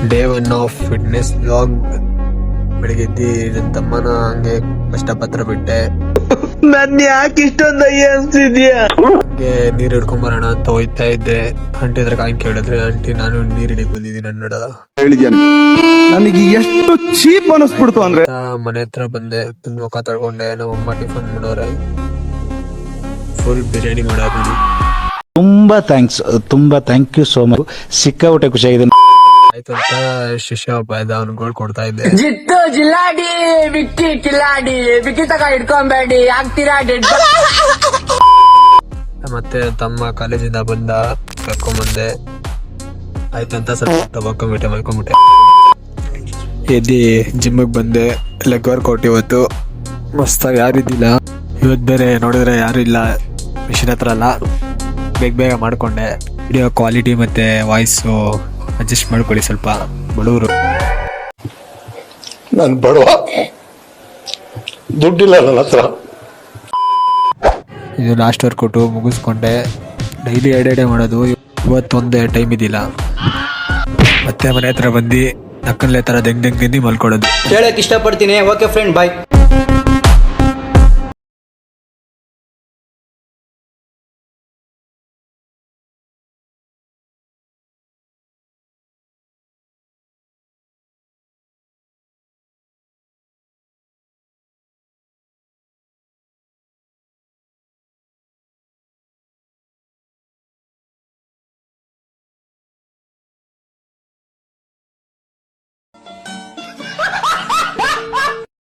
Day 1 of fitness vlog. ಬೆಳಿಗ್ಗೆ ನನ್ನ ತಮ್ಮನ ಹಂಗೆ ಕಷ್ಟಪತ್ರ ಬಿಟ್ಟೆ. ನನ್ ಯಾಕೆ ಇಷ್ಟೊಂದು ಅನ್ಸ್ತಿದ್ಯಾ? ಹಂಗೆ ನೀರ್ ಹಿಡ್ಕೊಂಡ್ ಬರೋಣ ಅಂತ ಹೋಯ್ತಾ ಇದ್ದೆ. ಆಂಟಿ ಹತ್ರ ಕಾಯಿ ಕೇಳಿದ್ರೆ, ಆಂಟಿ ನಾನು ನೀರ್ ಹಿಡಿಕ್ ಬಂದಿದ್ದೀನಿ ಅನ್ನೋಡ. ನನಗೆ ಎಷ್ಟು ಚೀಪ್ ಅನಿಸ್ಬಿಡ್ತು ಅಂದ್ರೆ. ಮನೆ ಹತ್ರ ಬಂದೆ, ಮುಖ ತಳ್ಕೊಂಡೆ. ನಮ್ಮ ಅಮ್ಮ ಟಿಫನ್ ಮಾಡೋರೆ, ಫುಲ್ ಬಿರಿಯಾನಿ ಮಾಡೋದು. ತುಂಬಾ ಥ್ಯಾಂಕ್ ಯು ಸೋ ಮಚ್. ಸಿಕ್ಕಾಪಟ್ಟೆ ಖುಷಿಯಾಗಿದೆ. ಆಯ್ತು ಅಂತ ಶಿಷ್ಯ ಒಬ್ಬ ಇದ್ದ, ಅವ್ನುಗಳು ಕೊಡ್ತಾ ಇದ್ದೆ. ಜಿತ್ತು ಜಿಲ್ಲಾಡಿ ವಿಕ್ಕಿ ಕಿಲ್ಲಾಡಿ ವಿಕ್ಕಿ ತಗ ಇಟ್ಕೊಂಬೇಡಿ ಆಗ್ತೀರಾ ಡೆಡ್. ಮತ್ತೆ ತಮ್ಮ ಕಾಲೇಜಿಂದ ಬಂದ, ಕರ್ಕೊಂಬಂದೆ. ಆಯ್ತು ಅಂತ ಸ್ವಲ್ಪ ಮಲ್ಕೊಂಬಿಟ್ಟೆ. ಎದ್ದು ಜಿಮ್ಮಿಗೆ ಬಂದೆ. ಲೆಗ್ ವರ್ಕೌಟ್ ಇವತ್ತು ಮಸ್ತಾಗಿ. ಯಾರಿದ್ದಿಲ್ಲ ಇವತ್ತು, ಬೇರೆ ನೋಡಿದ್ರೆ ಯಾರು ಇಲ್ಲ ಮಿಷಿನ್ ಹತ್ರ ಅಲ್ಲ. ಬೇಗ ಮಾಡ್ಕೊಂಡೆ. ವಿಡಿಯೋ ಕ್ವಾಲಿಟಿ ಮತ್ತೆ ವಾಯ್ಸು ಅಡ್ಜಸ್ಟ್ ಮಾಡ್ಕೊಳ್ಳಿ, ಸ್ವಲ್ಪ ಬಡವರು. ನಾನು ಬಡವ, ದುಡ್ಡಿಲ್ಲ ನನ್ನ ಹತ್ರ. ಇದು ಲಾಸ್ಟ್ ವರ್ಕೌಟು ಮುಗಿಸ್ಕೊಂಡೆ. ಡೈಲಿ ಎರಡೆರಡೆ ಮಾಡೋದು, ಇವತ್ತೊಂದೇ ಟೈಮ್ ಇದ್ದಿಲ್ಲ. ಮತ್ತೆ ಮನೆ ಹತ್ರ ಬಂದು ನಕ್ಕನ್ಲೆ ಥರ ದೆಂಗ್ ಮಲ್ಕೊಳ್ಳೋದು. ಹೇಳಕ್ ಇಷ್ಟಪಡ್ತೀನಿ. ಓಕೆ ಫ್ರೆಂಡ್, ಬಾಯ್.